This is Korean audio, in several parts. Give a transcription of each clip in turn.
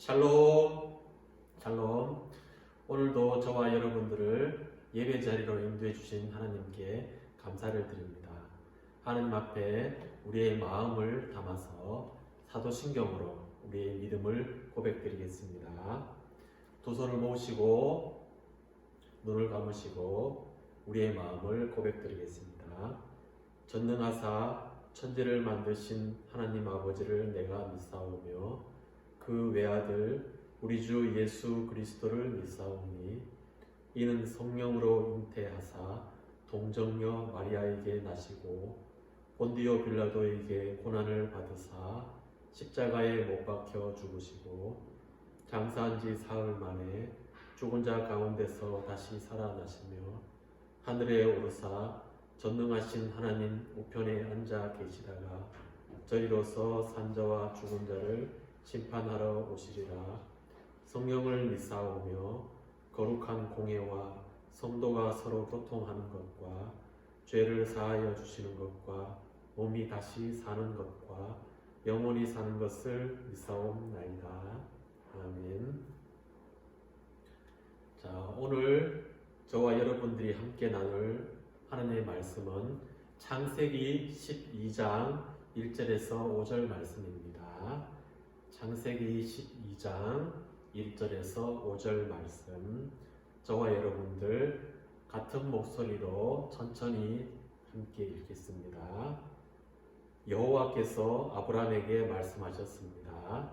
샬롬, 샬롬. 오늘도 저와 여러분들을 예배 자리로 인도해 주신 하나님께 감사를 드립니다. 하나님 앞에 우리의 마음을 담아서 사도신경으로 우리의 믿음을 고백드리겠습니다. 두 손을 모으시고 눈을 감으시고 우리의 마음을 고백드리겠습니다. 전능하사 천지를 만드신 하나님 아버지를 내가 믿사오며 그 외아들 우리 주 예수 그리스도를 믿사오니 이는 성령으로 잉태하사 동정녀 마리아에게 나시고 본디오 빌라도에게 고난을 받으사 십자가에 못 박혀 죽으시고 장사한 지 사흘 만에 죽은 자 가운데서 다시 살아나시며 하늘에 오르사 전능하신 하나님 우편에 앉아 계시다가 저리로서 산자와 죽은 자를 심판하러 오시리라. 성령을 믿사오며 거룩한 공예와 성도가 서로 교통하는 것과 죄를 사하여 주시는 것과 몸이 다시 사는 것과 영원히 사는 것을 믿사옵나이다. 아멘. 자, 오늘 저와 여러분들이 함께 나눌 하나님의 말씀은 창세기 12장 1절에서 5절 말씀입니다. 창세기 12장 1절에서 5절 말씀, 저와 여러분들 같은 목소리로 천천히 함께 읽겠습니다. 여호와께서 아브라함에게 말씀하셨습니다.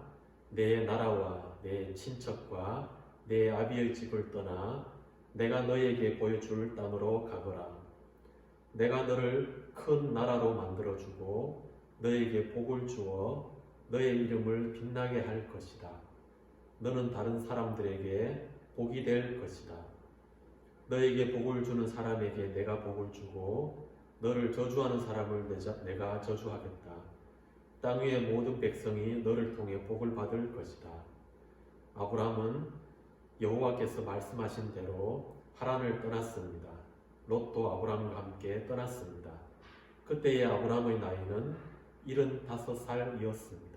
내 나라와 내 친척과 내 아비의 집을 떠나 내가 너에게 보여줄 땅으로 가거라. 내가 너를 큰 나라로 만들어주고 너에게 복을 주어 너의 이름을 빛나게 할 것이다. 너는 다른 사람들에게 복이 될 것이다. 너에게 복을 주는 사람에게 내가 복을 주고 너를 저주하는 사람을 내가 저주하겠다. 땅 위의 모든 백성이 너를 통해 복을 받을 것이다. 아브라함은 여호와께서 말씀하신 대로 하란을 떠났습니다. 롯도 아브라함과 함께 떠났습니다. 그때의 아브라함의 나이는 75살이었습니다.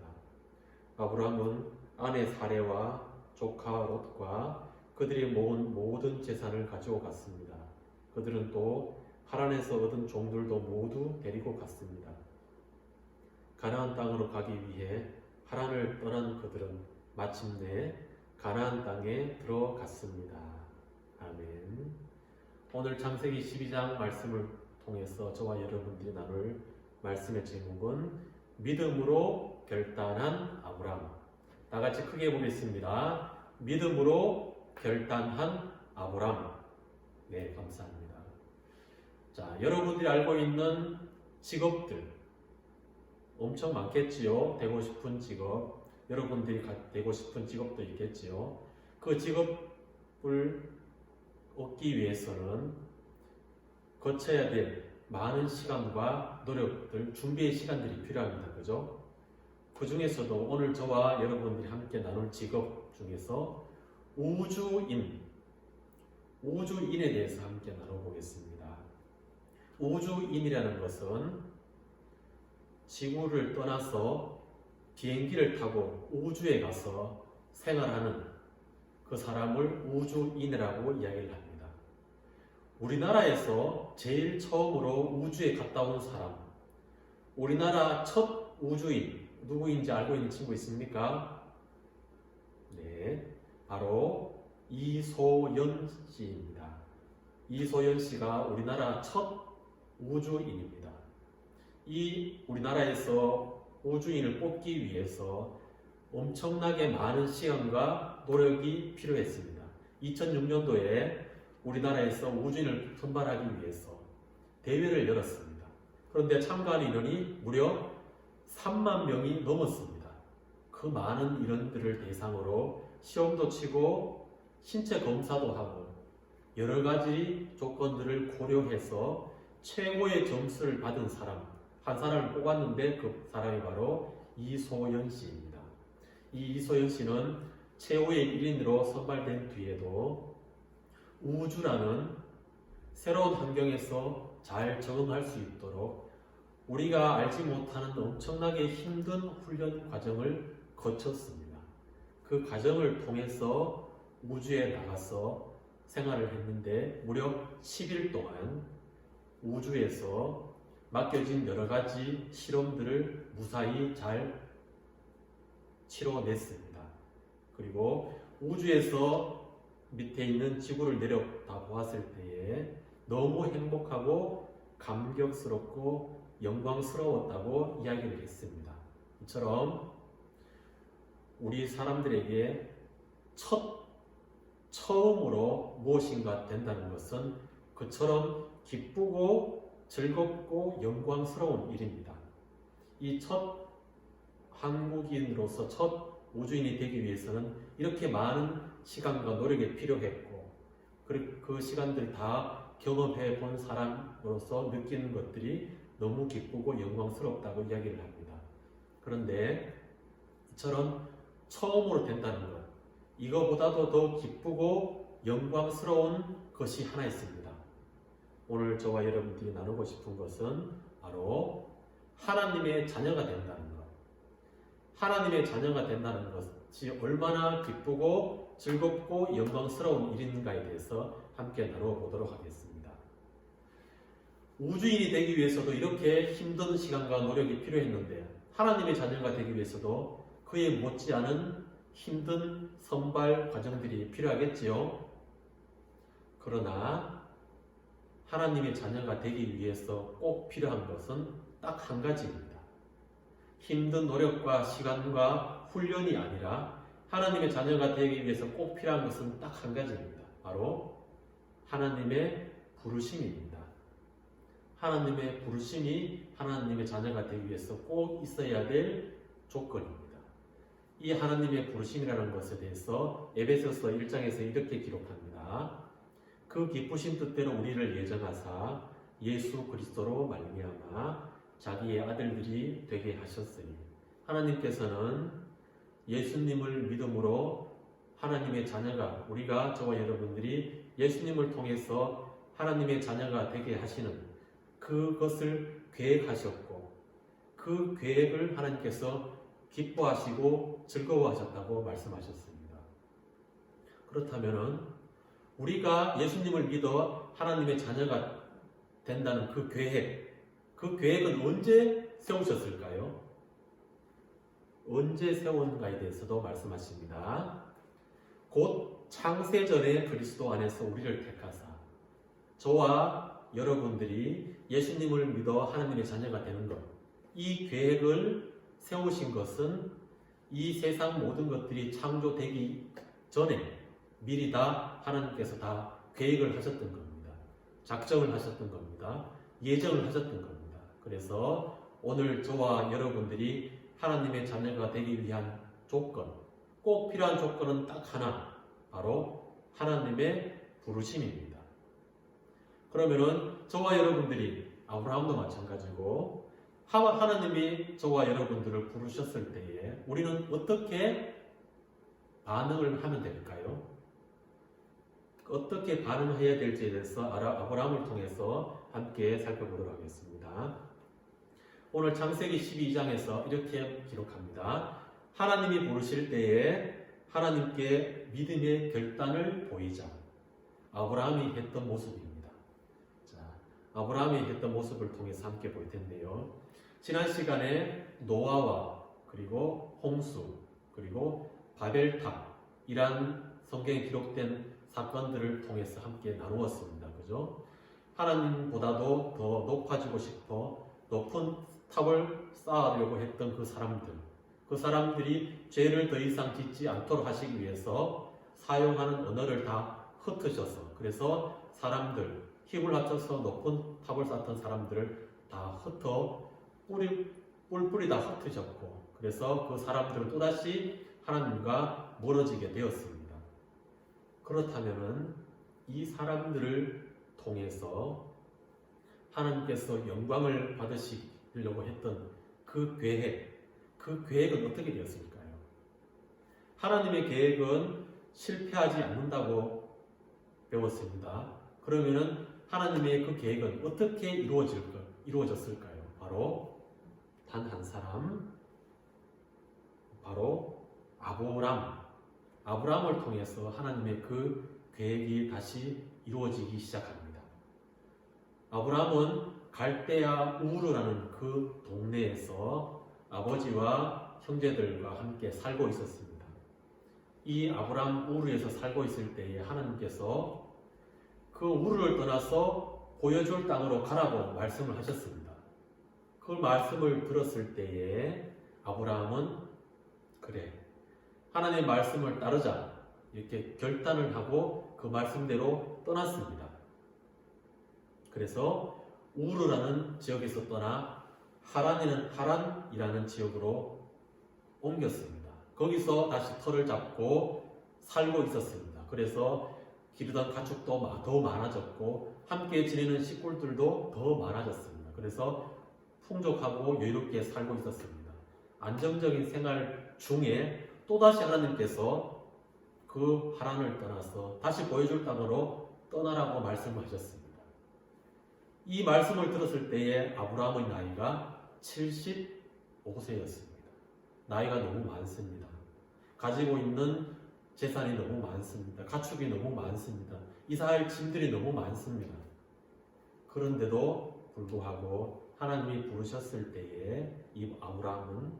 아브라함은 아내 사레와 조카 롯과 그들이 모은 모든 재산을 가지고 갔습니다. 그들은 또 하란에서 얻은 종들도 모두 데리고 갔습니다. 가나안 땅으로 가기 위해 하란을 떠난 그들은 마침내 가나안 땅에 들어갔습니다. 아멘. 오늘 창세기 12장 말씀을 통해서 저와 여러분들이 나눌 말씀의 제목은 믿음으로 결단한 아브라함. 다 같이 크게 보겠습니다. 믿음으로 결단한 아브라함. 네, 감사합니다. 자, 여러분들이 알고 있는 직업들 엄청 많겠지요. 되고 싶은 직업, 여러분들이 되고 싶은 직업도 있겠지요. 그 직업을 얻기 위해서는 거쳐야 될 많은 시간과 노력들, 준비의 시간들이 필요합니다. 그죠? 그 중에서도 오늘 저와 여러분들이 함께 나눌 직업 중에서 우주인에 대해서 함께 나눠보겠습니다. 우주인이라는 것은 지구를 떠나서 비행기를 타고 우주에 가서 생활하는 그 사람을 우주인이라고 이야기를 합니다. 우리나라에서 제일 처음으로 우주에 갔다 온 사람, 우리나라 첫 우주인 누구인지 알고 있는 친구 있습니까? 네, 바로 이소연 씨입니다. 이소연 씨가 우리나라 첫 우주인입니다. 이 우리나라에서 우주인을 뽑기 위해서 엄청나게 많은 시간과 노력이 필요했습니다. 2006년도에 우리나라에서 우주인을 선발하기 위해서 대회를 열었습니다. 그런데 참가한 인원이 무려 3만 명이 넘었습니다. 그 많은 인원들을 대상으로 시험도 치고 신체 검사도 하고 여러 가지 조건들을 고려해서 최고의 점수를 받은 사람 한 사람을 뽑았는데 그 사람이 바로 이소연 씨입니다. 이 이소연 씨는 최후의 1인으로 선발된 뒤에도 우주라는 새로운 환경에서 잘 적응할 수 있도록 우리가 알지 못하는 엄청나게 힘든 훈련 과정을 거쳤습니다. 그 과정을 통해서 우주에 나가서 생활을 했는데 무려 10일 동안 우주에서 맡겨진 여러 가지 실험들을 무사히 잘 치러냈습니다. 그리고 우주에서 밑에 있는 지구를 내려다 보았을 때에 너무 행복하고 감격스럽고 영광스러웠다고 이야기를 했습니다. 이처럼 우리 사람들에게 처음으로 무엇인가 된다는 것은 그처럼 기쁘고 즐겁고 영광스러운 일입니다. 이 첫 한국인으로서 첫 우주인이 되기 위해서는 이렇게 많은 시간과 노력이 필요했고 그 시간들 다 경험해 본 사람으로서 느끼는 것들이 너무 기쁘고 영광스럽다고 이야기를 합니다. 그런데 이처럼 처음으로 된다는 것, 이거보다도 더 기쁘고 영광스러운 것이 하나 있습니다. 오늘 저와 여러분들이 나누고 싶은 것은 바로 하나님의 자녀가 된다는 것. 하나님의 자녀가 된다는 것이 얼마나 기쁘고 즐겁고 영광스러운 일인가에 대해서 함께 나누어 보도록 하겠습니다. 우주인이 되기 위해서도 이렇게 힘든 시간과 노력이 필요했는데 하나님의 자녀가 되기 위해서도 그에 못지않은 힘든 선발 과정들이 필요하겠지요. 그러나 하나님의 자녀가 되기 위해서 꼭 필요한 것은 딱 한 가지입니다. 힘든 노력과 시간과 훈련이 아니라 하나님의 자녀가 되기 위해서 꼭 필요한 것은 딱 한 가지입니다. 바로 하나님의 부르심입니다. 하나님의 부르심이 하나님의 자녀가 되기 위해서 꼭 있어야 될 조건입니다. 이 하나님의 부르심이라는 것에 대해서 에베소서 1장에서 이렇게 기록합니다. 그 기쁘신 뜻대로 우리를 예정하사 예수 그리스도로 말미암아 자기의 아들들이 되게 하셨으니 하나님께서는 예수님을 믿음으로 하나님의 자녀가 우리가 저와 여러분들이 예수님을 통해서 하나님의 자녀가 되게 하시는 그것을 계획하셨고 그 계획을 하나님께서 기뻐하시고 즐거워하셨다고 말씀하셨습니다. 그렇다면 우리가 예수님을 믿어 하나님의 자녀가 된다는 그 계획은 언제 세우셨을까요? 언제 세운가에 대해서도 말씀하십니다. 곧 창세전에 그리스도 안에서 우리를 택하사 저와 여러분들이 예수님을 믿어 하나님의 자녀가 되는 것, 이 계획을 세우신 것은 이 세상 모든 것들이 창조되기 전에 미리 다 하나님께서 다 계획을 하셨던 겁니다. 작정을 하셨던 겁니다. 예정을 하셨던 겁니다. 그래서 오늘 저와 여러분들이 하나님의 자녀가 되기 위한 조건, 꼭 필요한 조건은 딱 하나, 바로 하나님의 부르심입니다. 그러면은 저와 여러분들이 아브라함도 마찬가지고 하나님이 저와 여러분들을 부르셨을 때에 우리는 어떻게 반응을 하면 될까요? 어떻게 반응해야 될지에 대해서 아브라함을 통해서 함께 살펴보도록 하겠습니다. 오늘 창세기 12장에서 이렇게 기록합니다. 하나님이 부르실 때에 하나님께 믿음의 결단을 보이자. 아브라함이 했던 모습입니다. 자, 아브라함이 했던 모습을 통해서 함께 볼 텐데요. 지난 시간에 노아와 그리고 홍수 그리고 바벨탑이란 성경에 기록된 사건들을 통해서 함께 나누었습니다. 그죠? 하나님보다도 더 높아지고 싶어 높은 탑을 쌓으려고 했던 그 사람들이 죄를 더 이상 짓지 않도록 하시기 위해서 사용하는 언어를 다 흩으셔서 그래서 사람들, 힘을 합쳐서 높은 탑을 쌓던 사람들을 다 흩어 뿔뿔이 다 흩으셨고 그래서 그 사람들은 또다시 하나님과 멀어지게 되었습니다. 그렇다면은 이 사람들을 통해서 하나님께서 영광을 받으시려고 했던 그 계획은 어떻게 되었을까요? 하나님의 계획은 실패하지 않는다고 배웠습니다. 그러면은 하나님의 그 계획은 어떻게 이루어졌을까요? 바로 단 한 사람, 바로 아브라함, 아브라함을 통해서 하나님의 그 계획이 다시 이루어지기 시작합니다. 아브라함은 갈대아 우르라는 그 동네에서 아버지와 형제들과 함께 살고 있었습니다. 이 아브라함 우르에서 살고 있을 때에 하나님께서 그 우르를 떠나서 보여줄 땅으로 가라고 말씀을 하셨습니다. 그 말씀을 들었을 때에 아브라함은 그래, 하나님의 말씀을 따르자 이렇게 결단을 하고 그 말씀대로 떠났습니다. 그래서 우르라는 지역에서 떠나 하란이라는 지역으로 옮겼습니다. 거기서 다시 터를 잡고 살고 있었습니다. 그래서 기르던 가축도 더 많아졌고 함께 지내는 식구들도 더 많아졌습니다. 그래서 풍족하고 여유롭게 살고 있었습니다. 안정적인 생활 중에 또다시 하나님께서 그 하란을 떠나서 다시 보여줄 땅으로 떠나라고 말씀하셨습니다. 이 말씀을 들었을 때에 아브라함의 나이가 75세였습니다. 나이가 너무 많습니다. 가지고 있는 재산이 너무 많습니다. 가축이 너무 많습니다. 이사할 짐들이 너무 많습니다. 그런데도 불구하고 하나님이 부르셨을 때에 이 아브라함은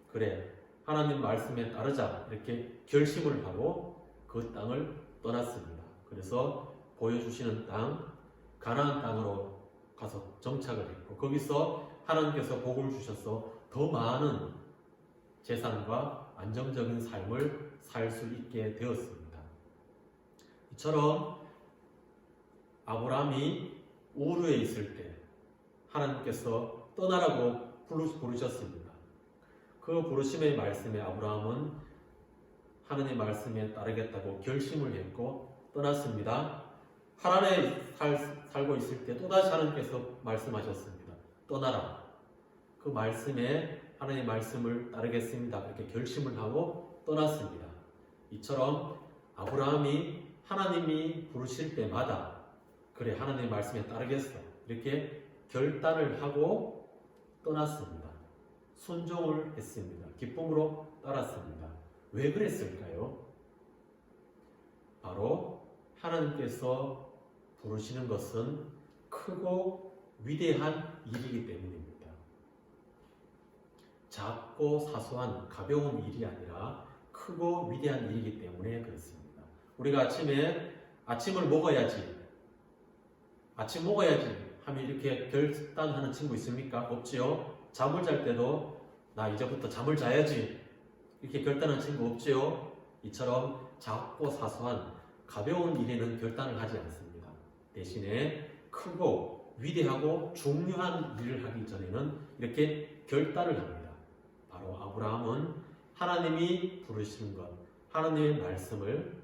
그래, 하나님 말씀에 따르자 이렇게 결심을 하고 그 땅을 떠났습니다. 그래서 보여주시는 땅 가나안 땅으로 가서 정착을 했고 거기서 하나님께서 복을 주셔서 더 많은 재산과 안정적인 삶을 살 수 있게 되었습니다. 이처럼 아브라함이 우르에 있을 때 하나님께서 떠나라고 부르셨습니다. 그 부르심의 말씀에 아브라함은 하나님의 말씀에 따르겠다고 결심을 했고 떠났습니다. 하란에 살고 있을 때 또다시 하나님께서 말씀하셨습니다. 떠나라. 그 말씀에 하나님의 말씀을 따르겠습니다. 이렇게 결심을 하고 떠났습니다. 이처럼 아브라함이 하나님이 부르실 때마다 그래, 하나님의 말씀에 따르겠어. 이렇게 결단을 하고 떠났습니다. 순종을 했습니다. 기쁨으로 따랐습니다. 왜 그랬을까요? 바로 하나님께서 부르시는 것은 크고 위대한 일이기 때문입니다. 작고 사소한 가벼운 일이 아니라 크고 위대한 일이기 때문에 그렇습니다. 우리가 아침을 먹어야지 하면 이렇게 결단하는 친구 있습니까? 없지요? 잠을 잘 때도 나 이제부터 잠을 자야지 이렇게 결단하는 친구 없지요? 이처럼 작고 사소한 가벼운 일에는 결단을 하지 않습니다. 대신에 크고 위대하고 중요한 일을 하기 전에는 이렇게 결단을 합니다. 바로 아브라함은 하나님이 부르시는 것, 하나님의 말씀을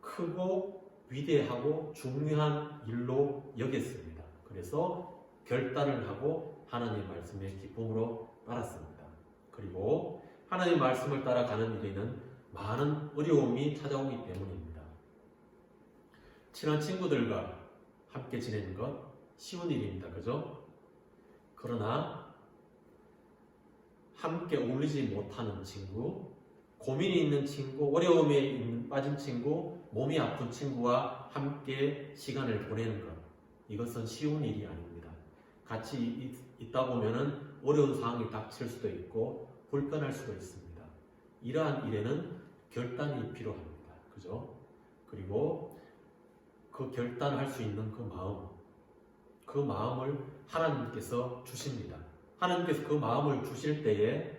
크고 위대하고 중요한 일로 여겼습니다. 그래서 결단을 하고 하나님의 말씀에 기쁨으로 따랐습니다. 그리고 하나님의 말씀을 따라가는 일에는 많은 어려움이 찾아오기 때문입니다. 친한 친구들과 함께 지내는 것 쉬운 일입니다. 그죠? 그러나 함께 어울리지 못하는 친구, 고민이 있는 친구, 어려움에 빠진 친구, 몸이 아픈 친구와 함께 시간을 보내는 것, 이것은 쉬운 일이 아닙니다. 같이 있다 보면은 어려운 상황이 닥칠 수도 있고 불편할 수도 있습니다. 이러한 일에는 결단이 필요합니다. 그죠? 그리고 그 결단을 할 수 있는 그 마음을 하나님께서 주십니다. 하나님께서 그 마음을 주실 때에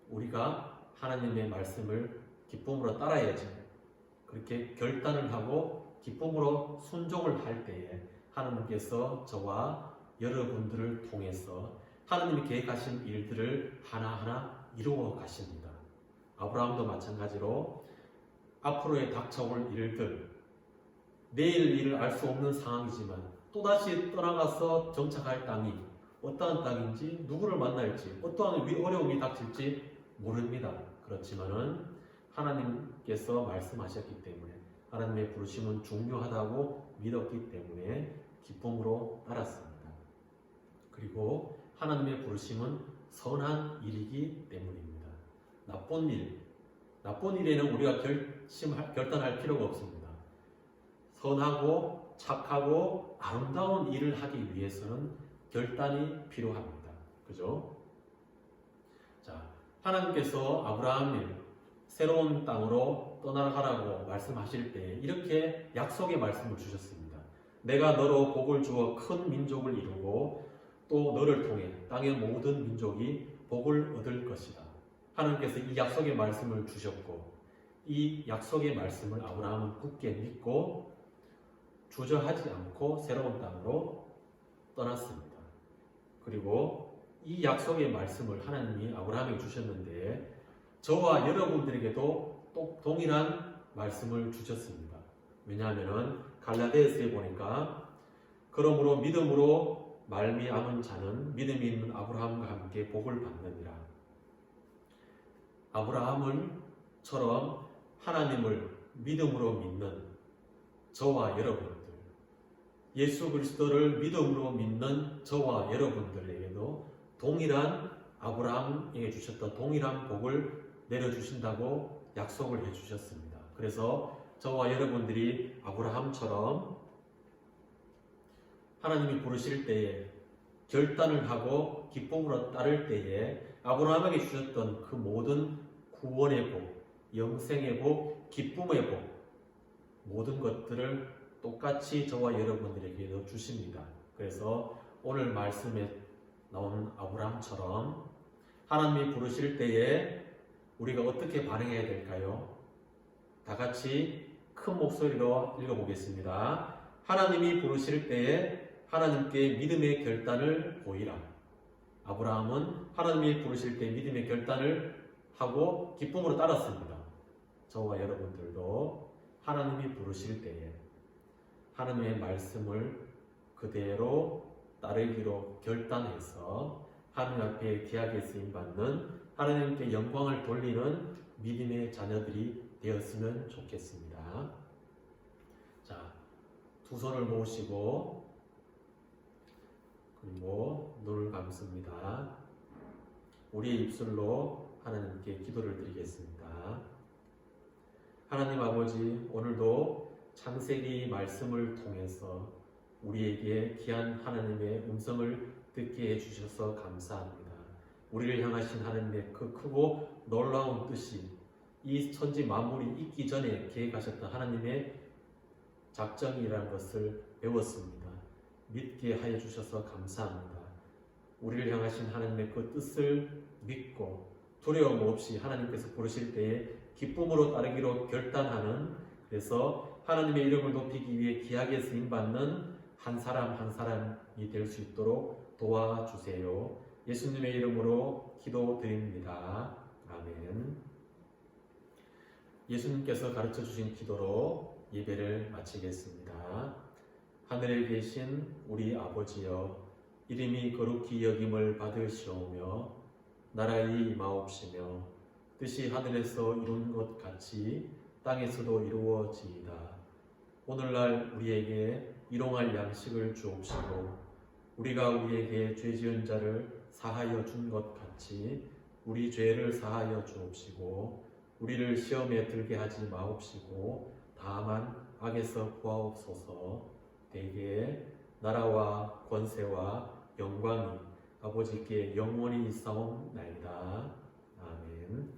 우리가 하나님의 말씀을 기쁨으로 따라야지. 그렇게 결단을 하고 기쁨으로 순종을 할 때에 하나님께서 저와 여러분들을 통해서 하나님이 계획하신 일들을 하나하나 이루어 가십니다. 아브라함도 마찬가지로 앞으로의 닥쳐올 일들, 내일 일을 알 수 없는 상황이지만 또다시 떠나가서 정착할 땅이 어떠한 땅인지, 누구를 만날지, 어떠한 어려움이 닥칠지 모릅니다. 그렇지만은 하나님께서 말씀하셨기 때문에 하나님의 부르심은 중요하다고 믿었기 때문에 기쁨으로 따랐습니다. 그리고 하나님의 부르심은 선한 일이기 때문입니다. 나쁜 일, 나쁜 일에는 우리가 결단할 필요가 없습니다. 선하고 착하고 아름다운 일을 하기 위해서는 결단이 필요합니다. 그죠? 자, 하나님께서 아브라함을 새로운 땅으로 떠나가라고 말씀하실 때 이렇게 약속의 말씀을 주셨습니다. 내가 너로 복을 주어 큰 민족을 이루고 또 너를 통해 땅의 모든 민족이 복을 얻을 것이다. 하나님께서 이 약속의 말씀을 주셨고 이 약속의 말씀을 아브라함은 굳게 믿고 주저하지 않고 새로운 땅으로 떠났습니다. 그리고 이 약속의 말씀을 하나님이 아브라함에게 주셨는데 저와 여러분들에게도 또 동일한 말씀을 주셨습니다. 왜냐하면 갈라디아서에 보니까 그러므로 믿음으로 말미암은 자는 믿음이 있는 아브라함과 함께 복을 받느니라. 아브라함처럼 하나님을 믿음으로 믿는 저와 여러분들, 예수 그리스도를 믿음으로 믿는 저와 여러분들에게도 동일한 아브라함에게 주셨던 동일한 복을 내려주신다고 약속을 해주셨습니다. 그래서 저와 여러분들이 아브라함처럼 하나님이 부르실 때에 결단을 하고 기쁨으로 따를 때에 아브라함에게 주셨던 그 모든 구원의 복, 영생의 복, 기쁨의 복, 모든 것들을 똑같이 저와 여러분들에게도 주십니다. 그래서 오늘 말씀에 나온 아브라함처럼 하나님이 부르실 때에 우리가 어떻게 반응해야 될까요? 다 같이 큰 목소리로 읽어보겠습니다. 하나님이 부르실 때에 하나님께 믿음의 결단을 보이라. 아브라함은 하나님이 부르실 때 믿음의 결단을 하고 기쁨으로 따랐습니다. 저와 여러분들도 하나님이 부르실 때에 하나님의 말씀을 그대로 따르기로 결단해서 하나님 앞에 귀하게 쓰임받는 하나님께 영광을 돌리는 믿음의 자녀들이 되었으면 좋겠습니다. 자, 두 손을 모으시고 그리고 눈을 감습니다. 우리의 입술로 하나님께 기도를 드리겠습니다. 하나님 아버지, 오늘도 창세기 말씀을 통해서 우리에게 귀한 하나님의 음성을 듣게 해주셔서 감사합니다. 우리를 향하신 하나님의 그 크고 놀라운 뜻이 이 천지 만물이 있기 전에 계획하셨던 하나님의 작정이라는 것을 배웠습니다. 믿게 하여 주셔서 감사합니다. 우리를 향하신 하나님의 그 뜻을 믿고 두려움 없이 하나님께서 부르실 때에 기쁨으로 따르기로 결단하는, 그래서 하나님의 이름을 높이기 위해 귀하게 쓰임받는 한 사람 한 사람이 될 수 있도록 도와주세요. 예수님의 이름으로 기도드립니다. 아멘. 예수님께서 가르쳐 주신 기도로 예배를 마치겠습니다. 하늘에 계신 우리 아버지여, 이름이 거룩히 여김을 받으시오며 나라의 임하옵시며 뜻이 하늘에서 이룬 것 같이 땅에서도 이루어지이다. 오늘날 우리에게 일용할 양식을 주옵시고 우리가 우리에게 죄 지은 자를 사하여 준 것 같이 우리 죄를 사하여 주옵시고 우리를 시험에 들게 하지 마옵시고 다만 악에서 구하옵소서. 대개 나라와 권세와 영광이 아버지께 영원히 있사옵나이다. 아멘.